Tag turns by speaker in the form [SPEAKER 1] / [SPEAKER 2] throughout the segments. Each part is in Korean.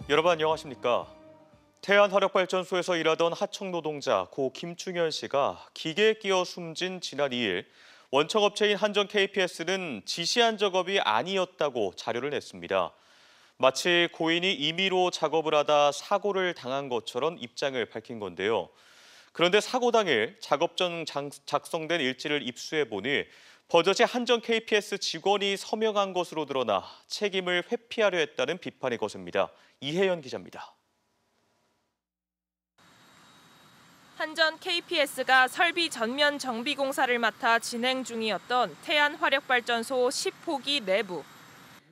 [SPEAKER 1] 여러분 안녕하십니까? 태안화력발전소에서 일하던 하청 노동자 고 김충현 씨가 기계에 끼어 숨진 지난 2일 원청업체인 한전 KPS는 지시한 작업이 아니었다고 자료를 냈습니다. 마치 고인이 임의로 작업을 하다 사고를 당한 것처럼 입장을 밝힌 건데요. 그런데 사고 당일 작업 전 작성된 일지를 입수해 보니 버젓이 한전 KPS 직원이 서명한 것으로 드러나 책임을 회피하려 했다는 비판이 거셉니다. 이혜연 기자입니다.
[SPEAKER 2] 한전 KPS가 설비 전면 정비 공사를 맡아 진행 중이었던 태안화력발전소 10호기 내부.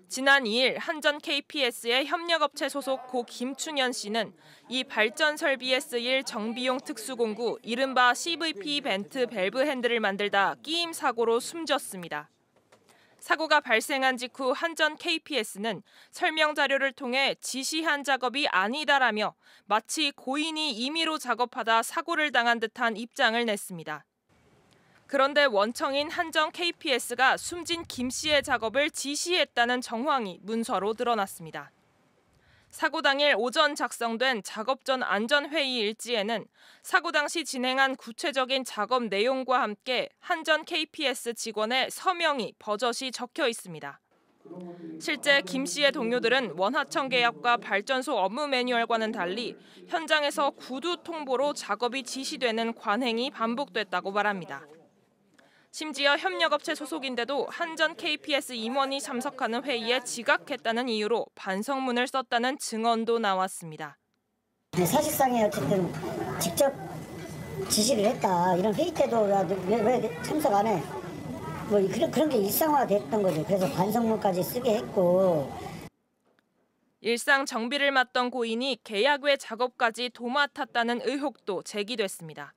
[SPEAKER 2] 지난 2일 한전 KPS의 협력업체 소속 고 김충현 씨는 이 발전 설비에 쓰일 정비용 특수공구 이른바 CVP 벤트 밸브 핸들을 만들다 끼임 사고로 숨졌습니다. 사고가 발생한 직후 한전 KPS는 설명 자료를 통해 지시한 작업이 아니다라며 마치 고인이 임의로 작업하다 사고를 당한 듯한 입장을 냈습니다. 그런데 원청인 한전 KPS가 숨진 김 씨의 작업을 지시했다는 정황이 문서로 드러났습니다. 사고 당일 오전 작성된 작업 전 안전회의 일지에는 사고 당시 진행한 구체적인 작업 내용과 함께 한전 KPS 직원의 서명이 버젓이 적혀 있습니다. 실제 김 씨의 동료들은 원하청 계약과 발전소 업무 매뉴얼과는 달리 현장에서 구두 통보로 작업이 지시되는 관행이 반복됐다고 말합니다. 심지어 협력업체 소속인데도 한전 KPS 임원이 참석하는 회의에 지각했다는 이유로 반성문을 썼다는 증언도 나왔습니다.
[SPEAKER 3] 사실상에 어쨌든 직접 지시를 했다. 이런 회의 때도 왜 참석 안 해? 뭐 그런 게 일상화됐던 거죠. 그래서 반성문까지 쓰게 했고.
[SPEAKER 2] 일상 정비를 맡던 고인이 계약 외 작업까지 도맡았다는 의혹도 제기됐습니다.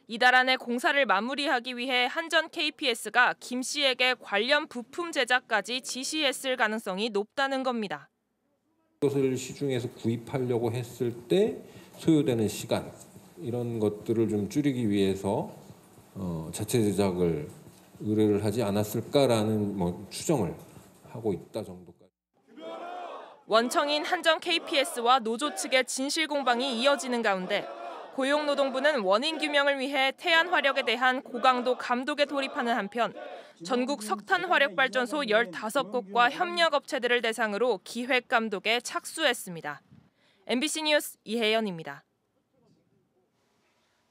[SPEAKER 2] 이달 안에 공사를 마무리하기 위해 한전 KPS가 김 씨에게 관련 부품 제작까지 지시했을 가능성이 높다는 겁니다.
[SPEAKER 4] 이것을 시중에서 구입하려고 했을 때 소요되는 시간 이런 것들을 좀 줄이기 위해서 자체 제작을 의뢰를 하지 않았을까라는 추정을 하고 있다 정도까지.
[SPEAKER 2] 원청인 한전 KPS와 노조 측의 진실 공방이 이어지는 가운데 고용노동부는 원인 규명을 위해 태안화력에 대한 고강도 감독에 돌입하는 한편 전국 석탄화력발전소 15곳과 협력업체들을 대상으로 기획 감독에 착수했습니다. MBC 뉴스 이혜연입니다.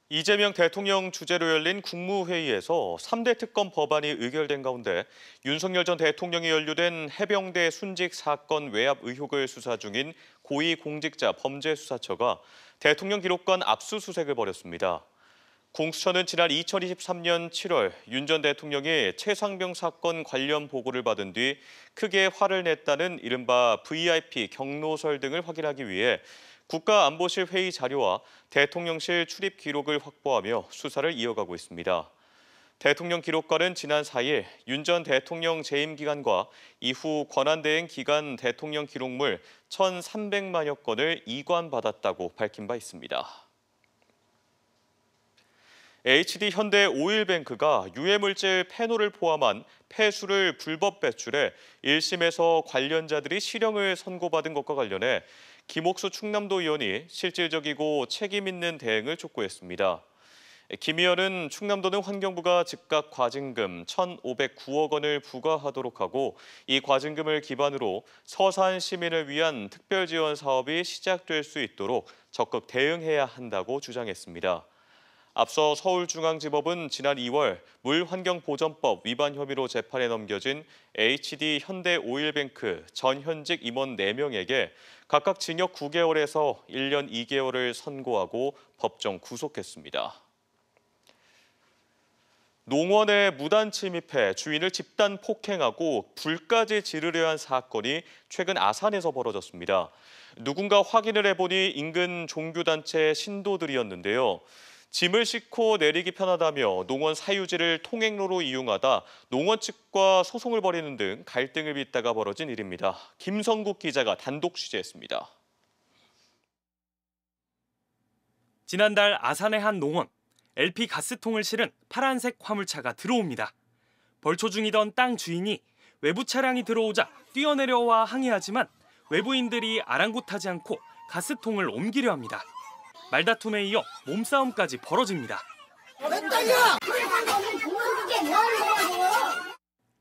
[SPEAKER 1] 이재명 대통령 주재로 열린 국무회의에서 3대 특검 법안이 의결된 가운데 윤석열 전 대통령이 연루된 해병대 순직 사건 외압 의혹을 수사 중인 고위공직자 범죄수사처가 대통령 기록관 압수수색을 벌였습니다. 공수처는 지난 2023년 7월 윤 전 대통령이 최상병 사건 관련 보고를 받은 뒤 크게 화를 냈다는 이른바 VIP 경로설 등을 확인하기 위해 국가안보실 회의 자료와 대통령실 출입 기록을 확보하며 수사를 이어가고 있습니다. 대통령 기록관은 지난 4일 윤 전 대통령 재임 기간과 이후 권한대행 기간 대통령 기록물 1,300만여 건을 이관받았다고 밝힌 바 있습니다. HD 현대 오일뱅크가 유해물질 페놀을 포함한 폐수를 불법 배출해 1심에서 관련자들이 실형을 선고받은 것과 관련해 김옥수 충남도 의원이 실질적이고 책임 있는 대응을 촉구했습니다. 김 의원은 충남도는 환경부가 즉각 과징금 1,509억 원을 부과하도록 하고 이 과징금을 기반으로 서산 시민을 위한 특별지원 사업이 시작될 수 있도록 적극 대응해야 한다고 주장했습니다. 앞서 서울중앙지법은 지난 2월 물환경보전법 위반 혐의로 재판에 넘겨진 HD 현대오일뱅크 전 현직 임원 4명에게 각각 징역 9개월에서 1년 2개월을 선고하고 법정 구속했습니다. 농원에 무단 침입해 주인을 집단 폭행하고 불까지 지르려 한 사건이 최근 아산에서 벌어졌습니다. 누군가 확인을 해보니 인근 종교단체 신도들이었는데요. 짐을 싣고 내리기 편하다며 농원 사유지를 통행로로 이용하다 농원 측과 소송을 벌이는 등 갈등을 빚다가 벌어진 일입니다. 김성국 기자가 단독 취재했습니다.
[SPEAKER 5] 지난달 아산의 한 농원, LP 가스통을 실은 파란색 화물차가 들어옵니다. 벌초 중이던 땅 주인이 외부 차량이 들어오자 뛰어내려와 항의하지만 외부인들이 아랑곳하지 않고 가스통을 옮기려 합니다. 말다툼에 이어 몸싸움까지 벌어집니다.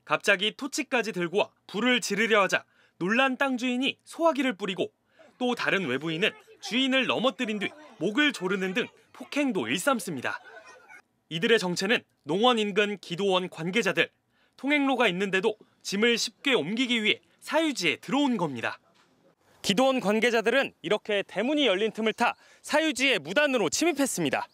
[SPEAKER 5] 갑자기 토치까지 들고 와 불을 지르려 하자 놀란 땅 주인이 소화기를 뿌리고 또 다른 외부인은 주인을 넘어뜨린 뒤 목을 조르는 등 폭행도 일삼습니다. 이들의 정체는 농원 인근 기도원 관계자들. 통행로가 있는데도 짐을 쉽게 옮기기 위해 사유지에 들어온 겁니다. 기도원 관계자들은 이렇게 대문이 열린 틈을 타 사유지에 무단으로 침입했습니다.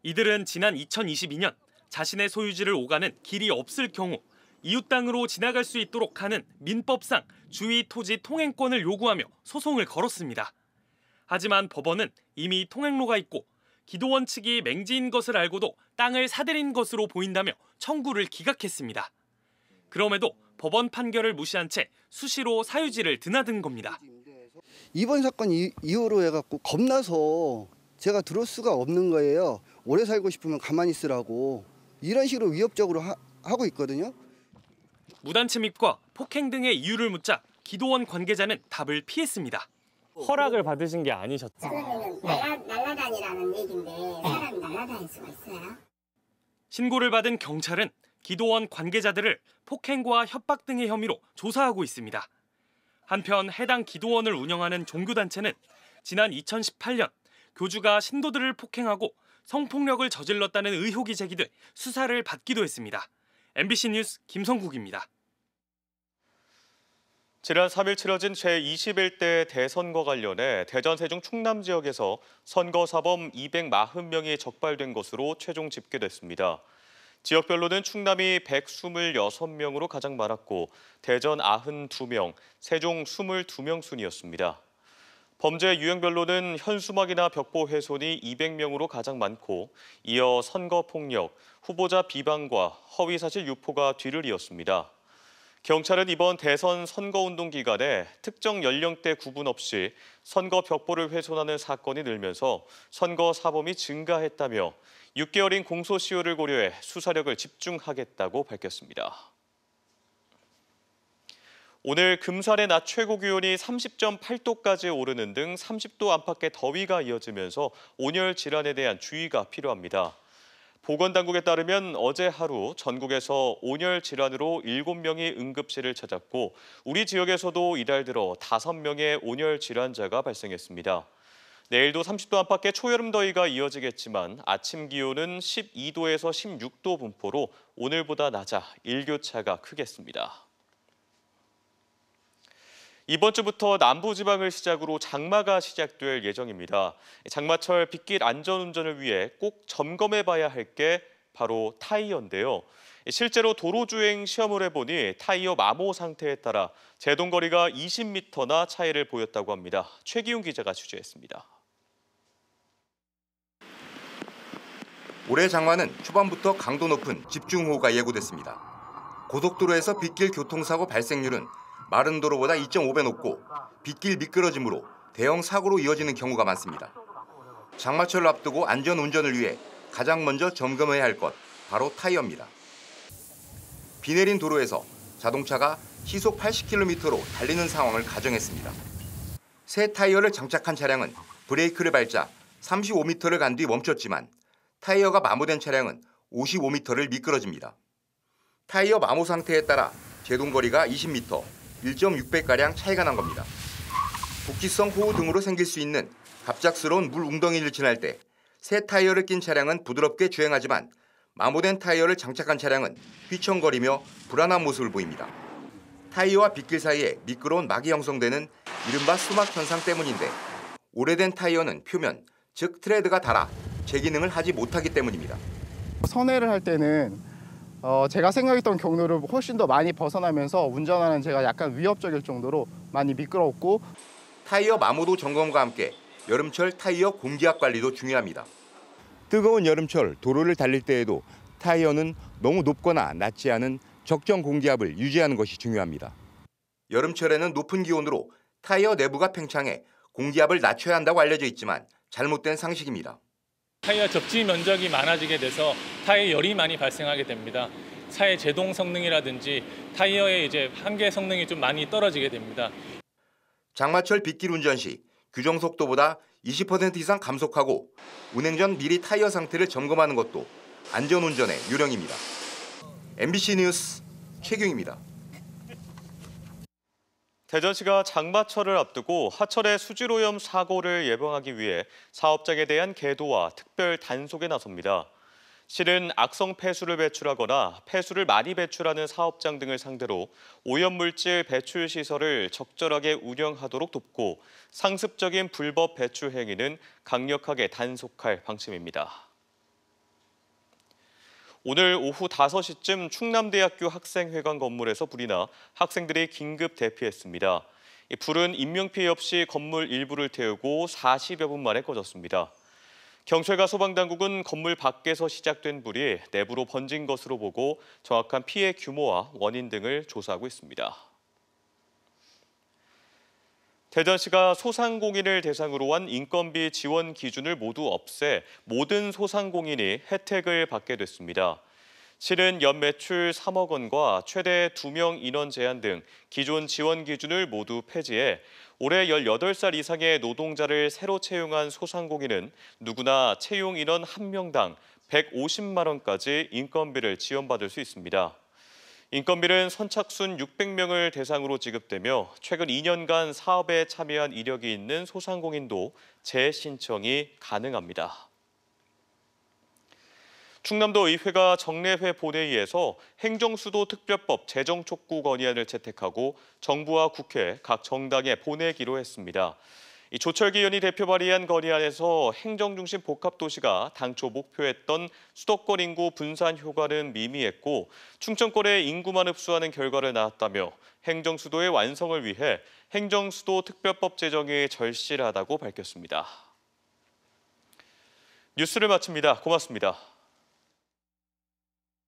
[SPEAKER 5] 이들은 지난 2022년 자신의 소유지를 오가는 길이 없을 경우 이웃 땅으로 지나갈 수 있도록 하는 민법상 주위 토지 통행권을 요구하며 소송을 걸었습니다. 하지만 법원은 이미 통행로가 있고 기도원 측이 맹지인 것을 알고도 땅을 사들인 것으로 보인다며 청구를 기각했습니다. 그럼에도 법원 판결을 무시한 채 수시로 사유지를 드나든 겁니다.
[SPEAKER 6] 이번 사건 이후로 해갖고 겁나서 제가 들어올 수가 없는 거예요. 오래 살고 싶으면 가만히 있으라고 이런 식으로 위협적으로 하고 있거든요.
[SPEAKER 5] 무단 침입과 폭행 등의 이유를 묻자 기도원 관계자는 답을 피했습니다. 허락을 받으신 게 아니셨죠?
[SPEAKER 7] 그러면 날라다니라는 얘기인데 사람이 날라다닐 수가 있어요?
[SPEAKER 5] 신고를 받은 경찰은 기도원 관계자들을 폭행과 협박 등의 혐의로 조사하고 있습니다. 한편 해당 기도원을 운영하는 종교단체는 지난 2018년 교주가 신도들을 폭행하고 성폭력을 저질렀다는 의혹이 제기돼 수사를 받기도 했습니다. MBC 뉴스 김성국입니다.
[SPEAKER 1] 지난 3일 치러진 제21대 대선과 관련해 대전 세종 충남 지역에서 선거사범 240명이 적발된 것으로 최종 집계됐습니다. 지역별로는 충남이 126명으로 가장 많았고 대전 92명, 세종 22명 순이었습니다. 범죄 유형별로는 현수막이나 벽보 훼손이 200명으로 가장 많고 이어 선거폭력, 후보자 비방과 허위사실 유포가 뒤를 이었습니다. 경찰은 이번 대선 선거운동 기간에 특정 연령대 구분 없이 선거 벽보를 훼손하는 사건이 늘면서 선거 사범이 증가했다며 6개월인 공소시효를 고려해 수사력을 집중하겠다고 밝혔습니다. 오늘 금산의 낮 최고 기온이 30.8도까지 오르는 등 30도 안팎의 더위가 이어지면서 온열 질환에 대한 주의가 필요합니다. 보건당국에 따르면 어제 하루 전국에서 온열 질환으로 7명이 응급실을 찾았고 우리 지역에서도 이달 들어 5명의 온열 질환자가 발생했습니다. 내일도 30도 안팎의 초여름 더위가 이어지겠지만 아침 기온은 12도에서 16도 분포로 오늘보다 낮아 일교차가 크겠습니다. 이번 주부터 남부지방을 시작으로 장마가 시작될 예정입니다. 장마철 빗길 안전운전을 위해 꼭 점검해봐야 할 게 바로 타이어인데요. 실제로 도로주행 시험을 해보니 타이어 마모 상태에 따라 제동거리가 20m나 차이를 보였다고 합니다. 최기훈 기자가 취재했습니다.
[SPEAKER 8] 올해 장마는 초반부터 강도 높은 집중호우가 예고됐습니다. 고속도로에서 빗길 교통사고 발생률은 마른 도로보다 2.5배 높고 빗길 미끄러짐으로 대형 사고로 이어지는 경우가 많습니다. 장마철을 앞두고 안전 운전을 위해 가장 먼저 점검해야 할 것, 바로 타이어입니다. 비 내린 도로에서 자동차가 시속 80km로 달리는 상황을 가정했습니다. 새 타이어를 장착한 차량은 브레이크를 밟자 35m를 간 뒤 멈췄지만 타이어가 마모된 차량은 55m를 미끄러집니다. 타이어 마모 상태에 따라 제동거리가 20m, 1.6배가량 차이가 난 겁니다. 북기성 호우 등으로 생길 수 있는 갑작스러운 물 웅덩이를 지날 때 새 타이어를 낀 차량은 부드럽게 주행하지만 마모된 타이어를 장착한 차량은 휘청거리며 불안한 모습을 보입니다. 타이어와 빗길 사이에 미끄러운 막이 형성되는 이른바 수막 현상 때문인데 오래된 타이어는 표면, 즉 트레드가 닳아 제기능을 하지 못하기 때문입니다.
[SPEAKER 9] 선회를 할 때는 제가 생각했던 경로를 훨씬 더 많이 벗어나면서 운전하는 제가 약간 위협적일 정도로 많이 미끄러웠고
[SPEAKER 8] 타이어 마모도 점검과 함께 여름철 타이어 공기압 관리도 중요합니다. 뜨거운 여름철 도로를 달릴 때에도 타이어는 너무 높거나 낮지 않은 적정 공기압을 유지하는 것이 중요합니다. 여름철에는 높은 기온으로 타이어 내부가 팽창해 공기압을 낮춰야 한다고 알려져 있지만 잘못된 상식입니다.
[SPEAKER 10] 타이어 접지 면적이 많아지게 돼서 타이어 열이 많이 발생하게 됩니다. 차의 제동 성능이라든지 타이어의 한계 성능이 좀 많이 떨어지게 됩니다.
[SPEAKER 8] 장마철 빗길 운전 시 규정 속도보다 20% 이상 감속하고 운행 전 미리 타이어 상태를 점검하는 것도 안전운전의 요령입니다. MBC 뉴스 최경입니다.
[SPEAKER 1] 대전시가 장마철을 앞두고 하철의 수질오염 사고를 예방하기 위해 사업장에 대한 계도와 특별 단속에 나섭니다. 시는 악성 폐수를 배출하거나 폐수를 많이 배출하는 사업장 등을 상대로 오염물질 배출 시설을 적절하게 운영하도록 돕고 상습적인 불법 배출 행위는 강력하게 단속할 방침입니다. 오늘 오후 5시쯤 충남대학교 학생회관 건물에서 불이 나 학생들이 긴급 대피했습니다. 이 불은 인명피해 없이 건물 일부를 태우고 40여 분 만에 꺼졌습니다. 경찰과 소방당국은 건물 밖에서 시작된 불이 내부로 번진 것으로 보고 정확한 피해 규모와 원인 등을 조사하고 있습니다. 대전시가 소상공인을 대상으로 한 인건비 지원 기준을 모두 없애 모든 소상공인이 혜택을 받게 됐습니다. 시는 연매출 3억 원과 최대 2명 인원 제한 등 기존 지원 기준을 모두 폐지해 올해 18살 이상의 노동자를 새로 채용한 소상공인은 누구나 채용 인원 1명당 150만 원까지 인건비를 지원받을 수 있습니다. 인건비는 선착순 600명을 대상으로 지급되며 최근 2년간 사업에 참여한 이력이 있는 소상공인도 재신청이 가능합니다. 충남도 의회가 정례회 본회의에서 행정수도 특별법 제정 촉구 건의안을 채택하고 정부와 국회, 각 정당에 보내기로 했습니다. 이 조철기 의원이 대표 발의한 건의안에서 행정중심 복합도시가 당초 목표했던 수도권 인구 분산 효과는 미미했고 충청권의 인구만 흡수하는 결과를 낳았다며 행정수도의 완성을 위해 행정수도 특별법 제정이 절실하다고 밝혔습니다. 뉴스를 마칩니다. 고맙습니다.